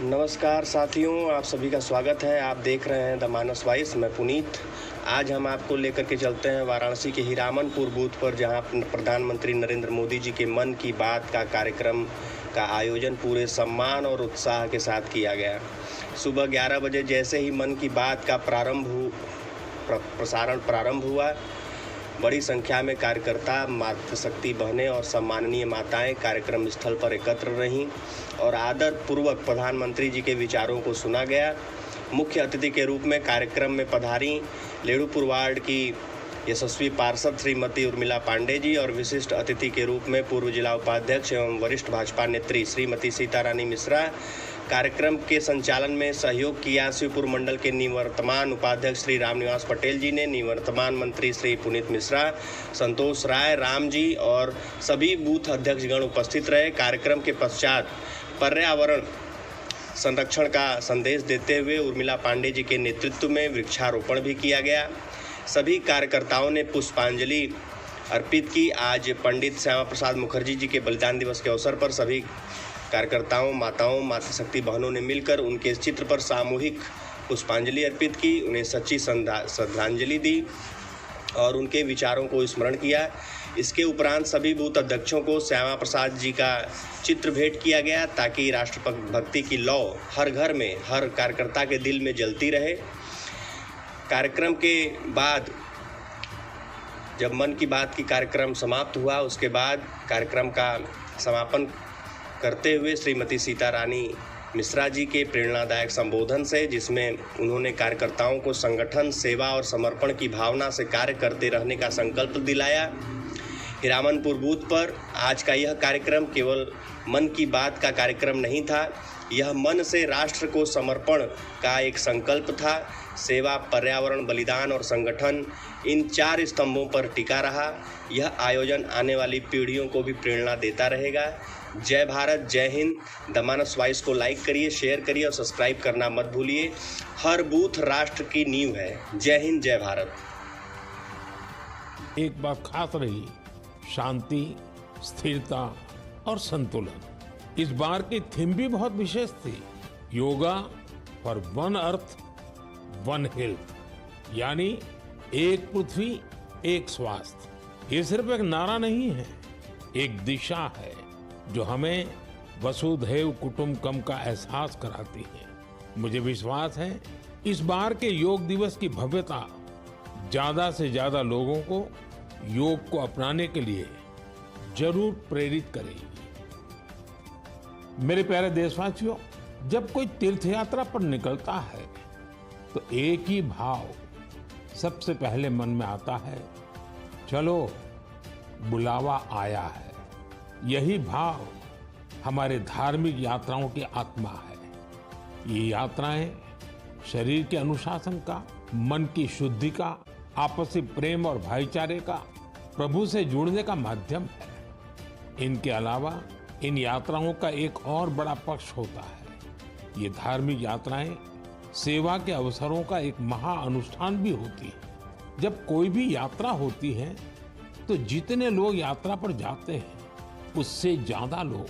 नमस्कार साथियों, आप सभी का स्वागत है। आप देख रहे हैं द मानस वॉइस। मैं पुनीत। आज हम आपको लेकर के चलते हैं वाराणसी के हीरामनपुर बूथ पर, जहां प्रधानमंत्री नरेंद्र मोदी जी के मन की बात का कार्यक्रम का आयोजन पूरे सम्मान और उत्साह के साथ किया गया। सुबह 11 बजे जैसे ही मन की बात का प्रसारण प्रारंभ हुआ, बड़ी संख्या में कार्यकर्ता, मातृशक्ति बहनें और सम्माननीय माताएं कार्यक्रम स्थल पर एकत्र रहीं और आदर पूर्वक प्रधानमंत्री जी के विचारों को सुना गया। मुख्य अतिथि के रूप में कार्यक्रम में पधारी लेडुपुर वार्ड की यशस्वी पार्षद श्रीमती उर्मिला पांडे जी और विशिष्ट अतिथि के रूप में पूर्व जिला उपाध्यक्ष एवं वरिष्ठ भाजपा नेत्री श्रीमती सीतारानी मिश्रा। कार्यक्रम के संचालन में सहयोग किया शिवपुर मंडल के निवर्तमान उपाध्यक्ष श्री रामनिवास पटेल जी ने, निवर्तमान मंत्री श्री पुनीत मिश्रा, संतोष राय, राम जी और सभी बूथ अध्यक्षगण उपस्थित रहे। कार्यक्रम के पश्चात पर्यावरण संरक्षण का संदेश देते हुए उर्मिला पांडे जी के नेतृत्व में वृक्षारोपण भी किया गया। सभी कार्यकर्ताओं ने पुष्पांजलि अर्पित की। आज पंडित श्यामा प्रसाद मुखर्जी जी के बलिदान दिवस के अवसर पर सभी कार्यकर्ताओं, माताओं, मातृशक्ति बहनों ने मिलकर उनके चित्र पर सामूहिक पुष्पांजलि अर्पित की, उन्हें सच्ची श्रद्धांजलि दी और उनके विचारों को स्मरण किया। इसके उपरांत सभी बूथ अध्यक्षों को श्यामा प्रसाद जी का चित्र भेंट किया गया ताकि राष्ट्रभक्ति की लौ हर घर में, हर कार्यकर्ता के दिल में जलती रहे। कार्यक्रम के बाद जब मन की बात की कार्यक्रम समाप्त हुआ, उसके बाद कार्यक्रम का समापन करते हुए श्रीमती सीतारानी मिश्रा जी के प्रेरणादायक संबोधन से, जिसमें उन्होंने कार्यकर्ताओं को संगठन, सेवा और समर्पण की भावना से कार्य करते रहने का संकल्प दिलाया। हीरामनपुर बूथ पर आज का यह कार्यक्रम केवल मन की बात का कार्यक्रम नहीं था, यह मन से राष्ट्र को समर्पण का एक संकल्प था। सेवा, पर्यावरण, बलिदान और संगठन, इन 4 स्तंभों पर टिका रहा। यह आयोजन आने वाली पीढ़ियों को भी प्रेरणा देता रहेगा। जय भारत, जय हिंद। द मानस वॉइस को लाइक करिए, शेयर करिए और सब्सक्राइब करना मत भूलिए। हर बूथ राष्ट्र की नींव है। जय हिंद, जय भारत। एक बात खास रही, शांति, स्थिरता और संतुलन। इस बार की थीम भी बहुत विशेष थी, yoga for one earth one health, यानी एक पृथ्वी एक स्वास्थ्य। ये सिर्फ एक नारा नहीं है, एक दिशा है जो हमें वसुधैव कुटुंबकम का एहसास कराती है। मुझे विश्वास है इस बार के योग दिवस की भव्यता ज्यादा से ज्यादा लोगों को योग को अपनाने के लिए जरूर प्रेरित करेगी। मेरे प्यारे देशवासियों, जब कोई तीर्थ यात्रा पर निकलता है तो एक ही भाव सबसे पहले मन में आता है, चलो बुलावा आया है। यही भाव हमारे धार्मिक यात्राओं की आत्मा है। ये यात्राएं शरीर के अनुशासन का, मन की शुद्धि का, आपसी प्रेम और भाईचारे का, प्रभु से जुड़ने का माध्यम है। इनके अलावा इन यात्राओं का एक और बड़ा पक्ष होता है। ये धार्मिक यात्राएं सेवा के अवसरों का एक महाअनुष्ठान भी होती है। जब कोई भी यात्रा होती है तो जितने लोग यात्रा पर जाते हैं उससे ज्यादा लोग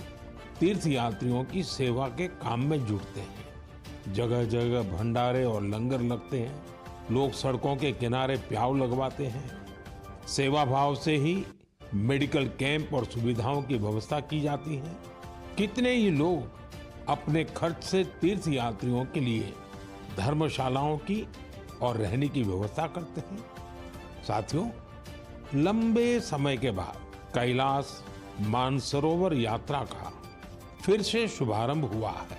तीर्थ यात्रियों की सेवा के काम में जुटते हैं। जगह जगह भंडारे और लंगर लगते हैं, लोग सड़कों के किनारे प्याऊ लगवाते हैं। सेवा भाव से ही मेडिकल कैंप और सुविधाओं की व्यवस्था की जाती है। कितने ही लोग अपने खर्च से तीर्थ यात्रियों के लिए धर्मशालाओं की और रहने की व्यवस्था करते हैं। साथियों, लंबे समय के बाद कैलाश मानसरोवर यात्रा का फिर से शुभारंभ हुआ है।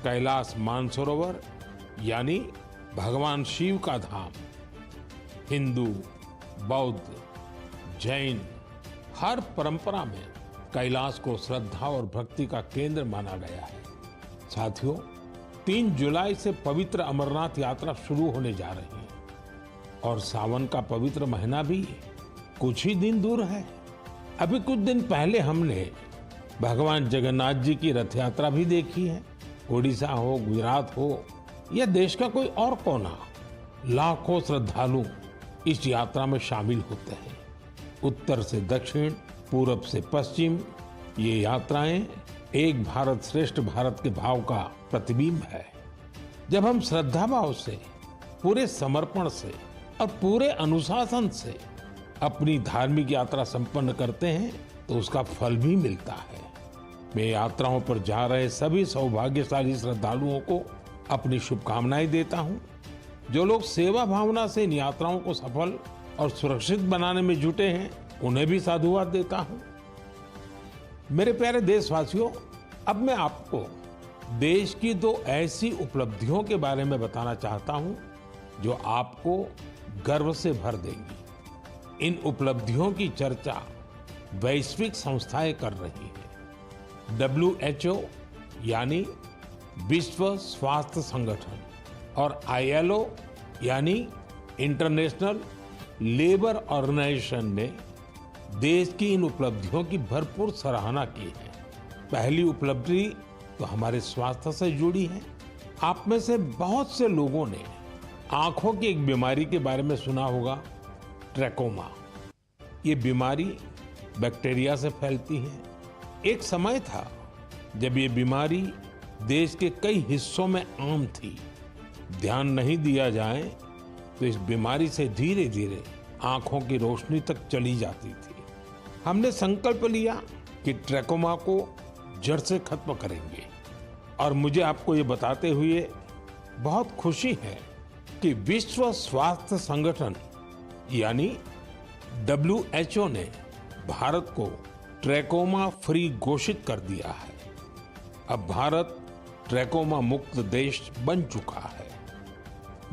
कैलाश मानसरोवर यानी भगवान शिव का धाम। हिंदू, बौद्ध, जैन हर परंपरा में कैलाश को श्रद्धा और भक्ति का केंद्र माना गया है। साथियों, 3 जुलाई से पवित्र अमरनाथ यात्रा शुरू होने जा रही है और सावन का पवित्र महीना भी कुछ ही दिन दूर है। अभी कुछ दिन पहले हमने भगवान जगन्नाथ जी की रथ यात्रा भी देखी है। उड़ीसा हो, गुजरात हो या देश का कोई और कोना, लाखों श्रद्धालु इस यात्रा में शामिल होते हैं। उत्तर से दक्षिण, पूरब से पश्चिम, ये यात्राएं एक भारत श्रेष्ठ भारत के भाव का प्रतिबिंब है। जब हम श्रद्धा भाव से, पूरे समर्पण से और पूरे अनुशासन से अपनी धार्मिक यात्रा संपन्न करते हैं तो उसका फल भी मिलता है। मैं यात्राओं पर जा रहे सभी सौभाग्यशाली श्रद्धालुओं को अपनी शुभकामनाएं देता हूं। जो लोग सेवा भावना से इन यात्राओं को सफल और सुरक्षित बनाने में जुटे हैं, उन्हें भी साधुवाद देता हूं। मेरे प्यारे देशवासियों, अब मैं आपको देश की 2 ऐसी उपलब्धियों के बारे में बताना चाहता हूं जो आपको गर्व से भर देंगी। इन उपलब्धियों की चर्चा वैश्विक संस्थाएं कर रही हैं। WHO यानी विश्व स्वास्थ्य संगठन और ILO यानी इंटरनेशनल लेबर ऑर्गेनाइजेशन ने देश की इन उपलब्धियों की भरपूर सराहना की है। पहली उपलब्धि तो हमारे स्वास्थ्य से जुड़ी है। आप में से बहुत से लोगों ने आंखों की एक बीमारी के बारे में सुना होगा, ट्रैकोमा। ये बीमारी बैक्टीरिया से फैलती है। एक समय था जब ये बीमारी देश के कई हिस्सों में आम थी। ध्यान नहीं दिया जाए तो इस बीमारी से धीरे धीरे आंखों की रोशनी तक चली जाती थी। हमने संकल्प लिया कि ट्रैकोमा को जड़ से खत्म करेंगे और मुझे आपको ये बताते हुए बहुत खुशी है कि विश्व स्वास्थ्य संगठन यानी WHO ने भारत को ट्रैकोमा फ्री घोषित कर दिया है। अब भारत ट्रैकोमा मुक्त देश बन चुका है।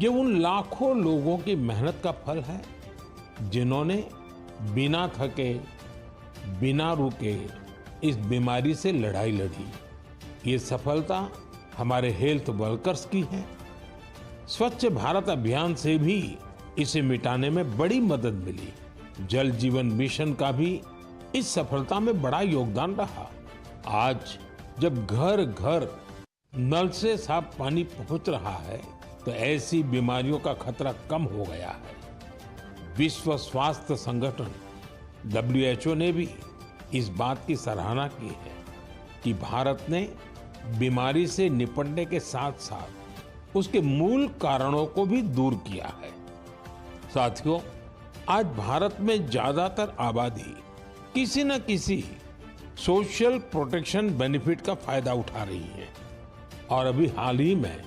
ये उन लाखों लोगों की मेहनत का फल है जिन्होंने बिना थके, बिना रुके इस बीमारी से लड़ाई लड़ी। ये सफलता हमारे हेल्थ वर्कर्स की है। स्वच्छ भारत अभियान से भी इसे मिटाने में बड़ी मदद मिली। जल जीवन मिशन का भी इस सफलता में बड़ा योगदान रहा। आज जब घर घर नल से साफ पानी पहुंच रहा है तो ऐसी बीमारियों का खतरा कम हो गया है। विश्व स्वास्थ्य संगठन WHO ने भी इस बात की सराहना की है कि भारत ने बीमारी से निपटने के साथ साथ उसके मूल कारणों को भी दूर किया है। साथियों, आज भारत में ज्यादातर आबादी किसी न किसी सोशल प्रोटेक्शन बेनिफिट का फायदा उठा रही है और अभी हाल ही में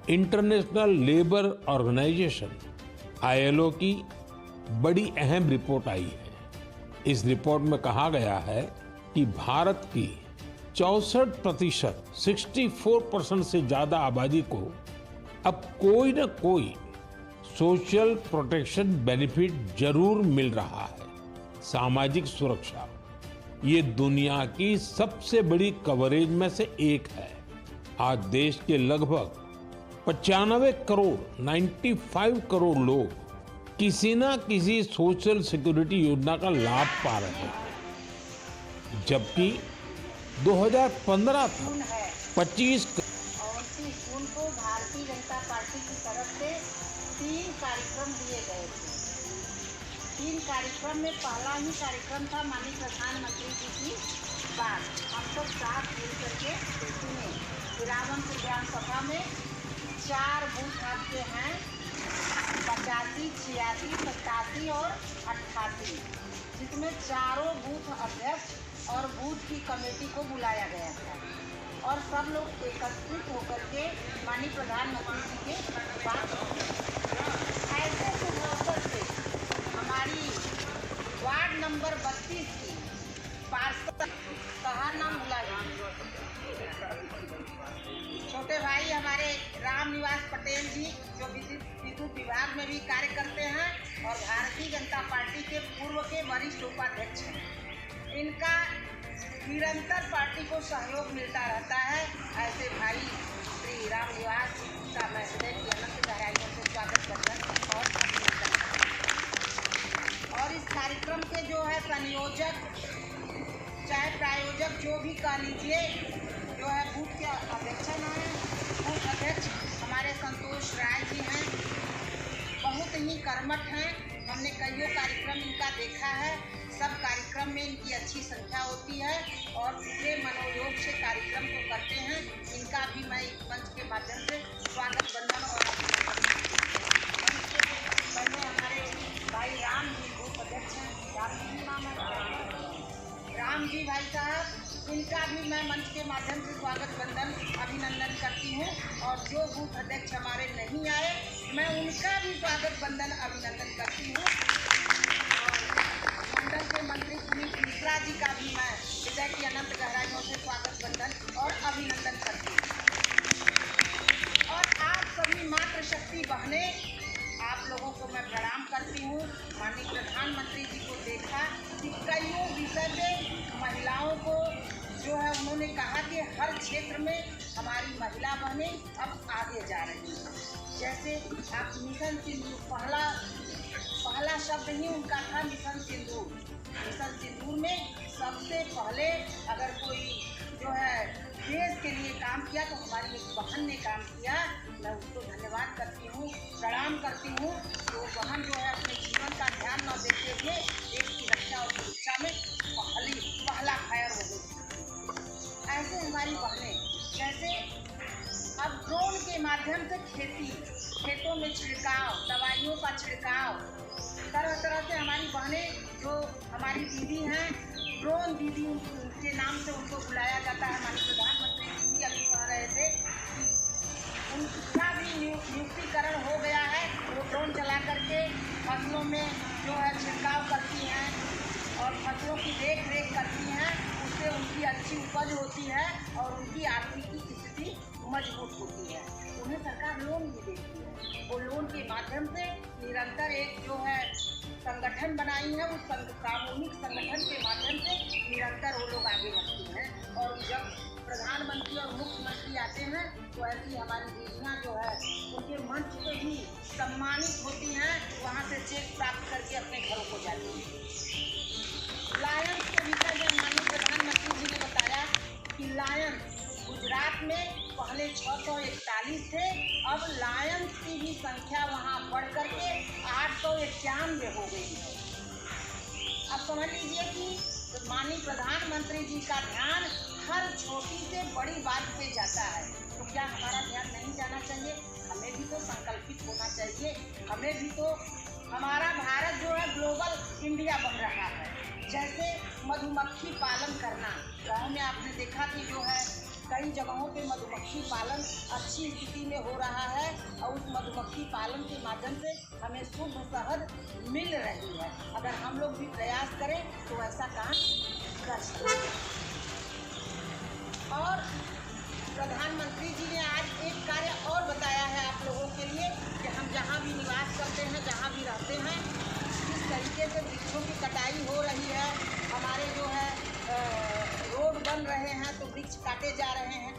इंटरनेशनल लेबर ऑर्गेनाइजेशन ILO की बड़ी अहम रिपोर्ट आई है। इस रिपोर्ट में कहा गया है कि भारत की 64%, 64% से ज्यादा आबादी को अब कोई न कोई सोशल प्रोटेक्शन बेनिफिट जरूर मिल रहा है। सामाजिक सुरक्षा ये दुनिया की सबसे बड़ी कवरेज में से एक है। आज देश के लगभग 95 करोड़, 95 करोड़ लोग किसी न किसी सोशल सिक्योरिटी योजना का लाभ पा रहे हैं, जबकि 2015 तक 25 जून को भारतीय जनता पार्टी की तरफ से 3 कार्यक्रम दिए गए थे। 3 कार्यक्रम में पहला ही कार्यक्रम था माननीय प्रधानमंत्री जी की बात। हम सब साथ मिल करके सुने। रावणपुर ग्राम सभा में 4 बूथ आपके हैं, 85, 86, 87 और 88, जिसमें चारों बूथ अध्यक्ष और बूथ की कमेटी को बुलाया गया था और सब लोग एकत्रित होकर के माननीय प्रधानमंत्री जी के बात ऐसे अवसर से हमारी वार्ड नंबर 32 की पार्षद कहा नाम भुला छोटे भाई हमारे राम निवास पटेल जी जो विद्युत विभाग में भी कार्य करते हैं और भारतीय जनता पार्टी के पूर्व के वरिष्ठ उपाध्यक्ष हैं। इनका निरंतर पार्टी को सहयोग मिलता रहता है। ऐसे भाई श्री राम निवास का मैं हृदय की अनंत गहराइयों से स्वागत करता और अभिनंदन करता। और इस कार्यक्रम के जो है संयोजक चाहे प्रायोजक जो भी कह लीजिए, जो है बूथ के अध्यक्ष हैं, बूथ अध्यक्ष हमारे संतोष राय जी हैं, बहुत ही कर्मठ हैं। हमने कईयों कार्यक्रम इनका देखा है। सब कार्यक्रम में इनकी अच्छी संख्या होती है और पूरे मनोयोग अच्छे कार्यक्रम को करते हैं, इनका भी मैं इस मंच के माध्यम से स्वागत बंधन और पहले हमारे भाई राम जी बूथ अध्यक्ष हैं, राम जी भाई साहब, इनका भी मैं मंच के माध्यम से स्वागत बंधन अभिनंदन करती हूँ। और जो बूथ अध्यक्ष हमारे नहीं आए, मैं उनका भी स्वागत बंधन अभिनंदन करती हूँ। मंडल के मंत्री पुनीत मिश्रा जी का भी मैं हृदय की अनंत गहराइयों से स्वागत बंधन और अभिनंदन करती हूँ। और आप सभी मातृशक्ति बहनें, आप लोगों को मैं प्रणाम करती हूँ। माननीय प्रधानमंत्री जी को देखा कि कईयों विषय पे महिलाओं को जो है उन्होंने कहा कि हर क्षेत्र में हमारी महिला बहनें अब आगे जा रही हैं। जैसे आप मिशन सिंदूर, पहला शब्द ही उनका था मिशन सिंदूर। मिशन सिंदूर में सबसे पहले अगर कोई जो है देश के लिए काम किया तो हमारी एक बहन ने काम किया। मैं उसको धन्यवाद करती हूँ, प्रणाम करती हूँ। तो बहन जो है अपने जीवन का ध्यान न देते हुए देश की रक्षा और सुरक्षा में पहला फायर हो गई। ऐसे हमारी बहनें, जैसे अब ड्रोन के माध्यम से खेतों में छिड़काव, दवाइयों का छिड़काव, तरह तरह से हमारी बहनें जो हमारी दीदी हैं, ड्रोन दीदी के नाम से उनको बुलाया जाता है। माननीय प्रधानमंत्री जी अभी कह रहे थे उनका भी नियुक्तिकरण हो गया है। वो ड्रोन चला करके फसलों में जो है छिड़काव करती हैं और फसलों की देख रेख करती हैं। उससे उनकी अच्छी उपज होती है और उनकी आर्थिक स्थिति मजबूत होती है। उन्हें सरकार लोन भी देती है। वो लोन के माध्यम से निरंतर एक जो है संगठन बनाई है, उस सामूहिक संगठन के माध्यम से निरंतर वो लोग आगे बढ़ते हैं। और जब प्रधानमंत्री और मुख्यमंत्री आते हैं तो ऐसी हमारी दीदियाँ जो है उनके मंच पे भी सम्मानित होती हैं, वहाँ से चेक प्राप्त करके अपने घरों को जाती हैं। लायंस के विषय में माननीय प्रधानमंत्री जी ने बताया कि लायंस गुजरात में पहले 641 थे, अब लायंस की भी संख्या वहाँ बढ़ करके 891 हो गई है। अब समझ लीजिए कि माननीय प्रधानमंत्री जी का ध्यान हर छोटी से बड़ी बात पे जाता है। तो क्या हमारा ध्यान नहीं जाना चाहिए? हमें भी तो संकल्पित होना चाहिए। हमें भी तो, हमारा भारत जो है ग्लोबल इंडिया बन रहा है। जैसे मधुमक्खी पालन करना, गाँव में आपने देखा कि जो है कई जगहों पे मधुमक्खी पालन अच्छी स्थिति में हो रहा है और उस मधुमक्खी पालन के माध्यम से हमें शुद्ध शहद मिल रही है। अगर हम लोग भी प्रयास करें तो ऐसा काम कर सकते हैं। और प्रधानमंत्री जी ने आज एक कार्य और बताया है आप लोगों के लिए कि हम जहाँ भी निवास करते हैं, जहाँ भी रहते हैं, किस तरीके से वृक्षों की कटाई हो रही है। हमारे जो है रोड बन रहे हैं तो वृक्ष काटे जा रहे हैं।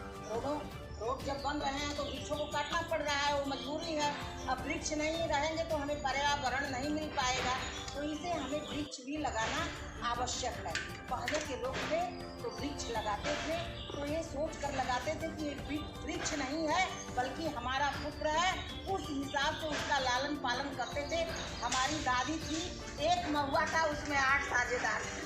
रोड जब बन रहे हैं तो वृक्षों को काटना पड़ रहा है, वो मजबूरी है। अब वृक्ष नहीं रहेंगे तो हमें पर्यावरण नहीं मिल पाएगा, तो इसे हमें वृक्ष भी लगाना आवश्यक है। पहले के लोग थे तो वृक्ष लगाते थे तो ये सोच कर लगाते थे कि ये वृक्ष नहीं है बल्कि हमारा पुत्र है, उस हिसाब से उसका लालन पालन करते थे। हमारी दादी थी, एक महुआ था उसमें 8 साझेदार थे।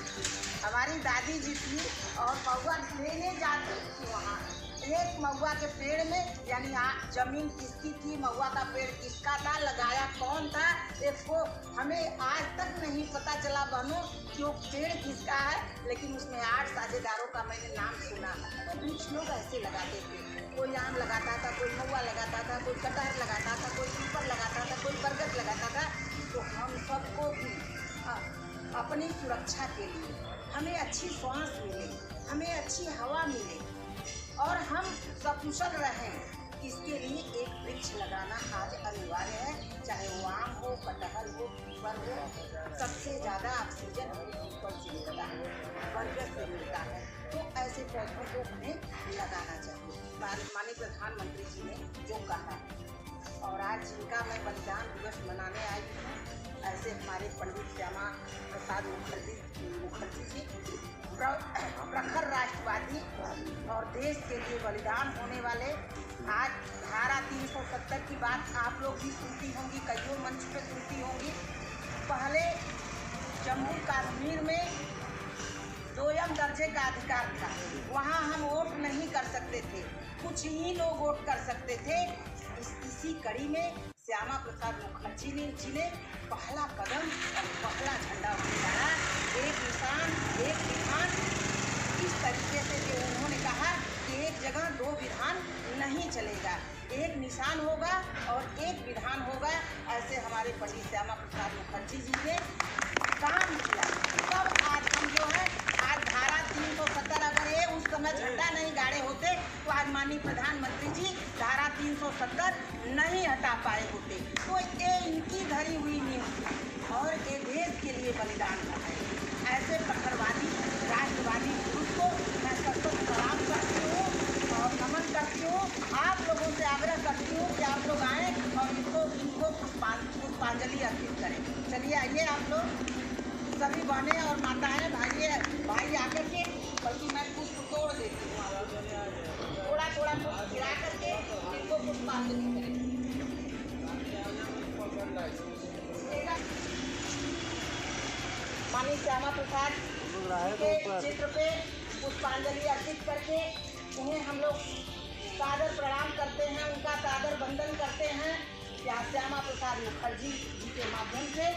हमारी दादी जी थी और महुआ लेने जाती थी वहाँ। एक महुआ के पेड़ में, यानी जमीन किसकी थी, महुआ का पेड़ किसका था, लगाया कौन था, इसको हमें आज तक नहीं पता चला बहनों कि वो पेड़ किसका है, लेकिन उसमें 8 साझेदारों का मैंने नाम सुना। तो वृक्ष लोग ऐसे लगाते थे, कोई आम लगाता था, कोई महुआ लगाता था, कोई कटहर लगाता था, कोई पीपल लगाता था, कोई बरगद लगाता था। तो हम सबको भी अपनी सुरक्षा के लिए हमें अच्छी सांस मिले, हमें अच्छी हवा मिले और हम सकुशल रहें, इसके लिए एक वृक्ष लगाना आज अनिवार्य है। चाहे वो आम हो, कटहल हो, पीपल हो। सबसे ज़्यादा ऑक्सीजन पीपल से मिलता है, बरगद से मिलता है। तो ऐसे पौधों को हमें लगाना चाहिए। माननीय प्रधानमंत्री जी ने जो कहा है, और आज जिनका मैं बलिदान दिवस मनाने आई हूँ, ऐसे हमारे पंडित श्यामा प्रसाद मुखर्जी जी, प्रखर राष्ट्रवादी और देश के लिए बलिदान होने वाले। आज धारा 370 की बात आप लोग भी सुनती होंगी, कईयों मंच पे सुनती होंगी। पहले जम्मू कश्मीर में 2ym दर्जे का अधिकार था, वहाँ हम वोट कुछ ही लोग वोट कर सकते थे। इसी कड़ी में श्यामा प्रसाद मुखर्जी जी ने पहला कदम और पहला झंडा उठाया। एक निशान एक विधान, इस तरीके से जो उन्होंने कहा कि एक जगह दो विधान नहीं चलेगा, एक निशान होगा और एक विधान होगा। ऐसे हमारे पंडित श्यामा प्रसाद मुखर्जी जी ने काम किया। तब आज हम जो है आज धारा 370, अगर ये उस समय झंडा नहीं गाड़े होते तो आज माननीय प्रधानमंत्री जी धारा 370 नहीं हटा पाए होते। तो ये इनकी धरी हुई नींव थी और ये देश के लिए बलिदान है। ऐसे कट्टरवादी राष्ट्रवादी पुरुष को मैं सबको सलाम करती हूँ और नमन करती हूँ। आप लोगों से आग्रह करती हूँ कि आप लोग आएँ और इनको पुष्पांजलि अर्पित करें। चलिए आइए आप लोग सभी बहनें और माताएं भाई आकर के, बल्कि मैं पुष्प तोड़ देती हूँ, थोड़ा थोड़ा पुष्प गिरा करके इनको पुष्पांजलि करें। माननीय श्यामा प्रसाद के चित्र पे पुष्पांजलि अर्पित करके उन्हें हम लोग सादर प्रणाम करते हैं, उनका सादर वंदन करते हैं। श्यामा प्रसाद मुखर्जी जी के माध्यम से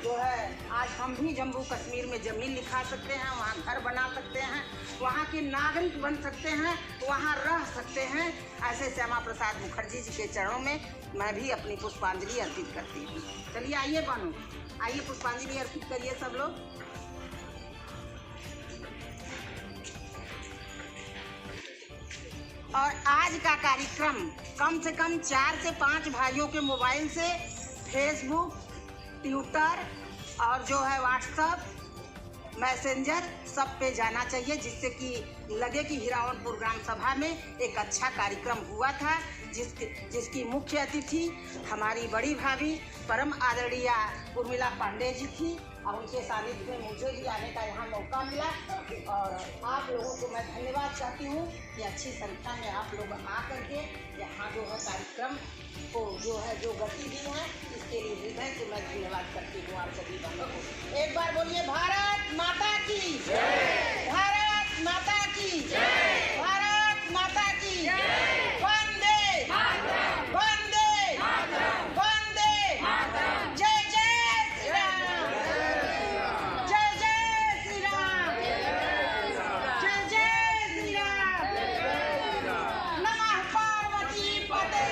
जो है आज हम भी जम्मू कश्मीर में ज़मीन लिखा सकते हैं, वहाँ घर बना सकते हैं, वहाँ के नागरिक बन सकते हैं, वहाँ रह सकते हैं। ऐसे श्यामा प्रसाद मुखर्जी जी के चरणों में मैं भी अपनी पुष्पांजलि अर्पित करती हूँ। चलिए आइए बानू, आइए पुष्पांजलि अर्पित करिए सब लोग। और आज का कार्यक्रम कम से कम 4 से 5 भाइयों के मोबाइल से फेसबुक, ट्विटर और जो है व्हाट्सएप, मैसेंजर सब पे जाना चाहिए, जिससे कि लगे कि हिरावनपुर ग्राम सभा में एक अच्छा कार्यक्रम हुआ था, जिसकी मुख्य अतिथि हमारी बड़ी भाभी परम आदरणीय उर्मिला पांडे जी थी और उनके सानिध्य में मुझे भी आने का यहाँ मौका मिला। और आप लोगों को मैं धन्यवाद चाहती हूँ कि अच्छी संख्या में आप लोग आकर के यहाँ जो है कार्यक्रम को जो गति दी है, इसके लिए हृदय से मैं धन्यवाद करती हूँ आप सभी बहनों को। एक बार बोलिए भारत माता की जय, भारत माता की जय, भारत माता की जय। वंदे वंदे वंदे, जय जय श्री राम, जय जय श्री राम, जय जय श्री राम, नमः पार्वती पते।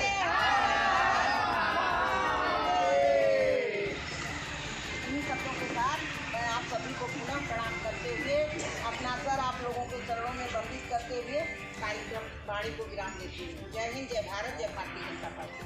इन्हीं शब्दों के साथ मैं आप सभी को पुनः प्रणाम करते हुए अपना सर आप लोगों के चरणों में वंदित करते हुए कार्यक्रम वाणी को विराम देती हूँ। जय हिंद, जय भारत, जय भारतीय जनता पार्टी।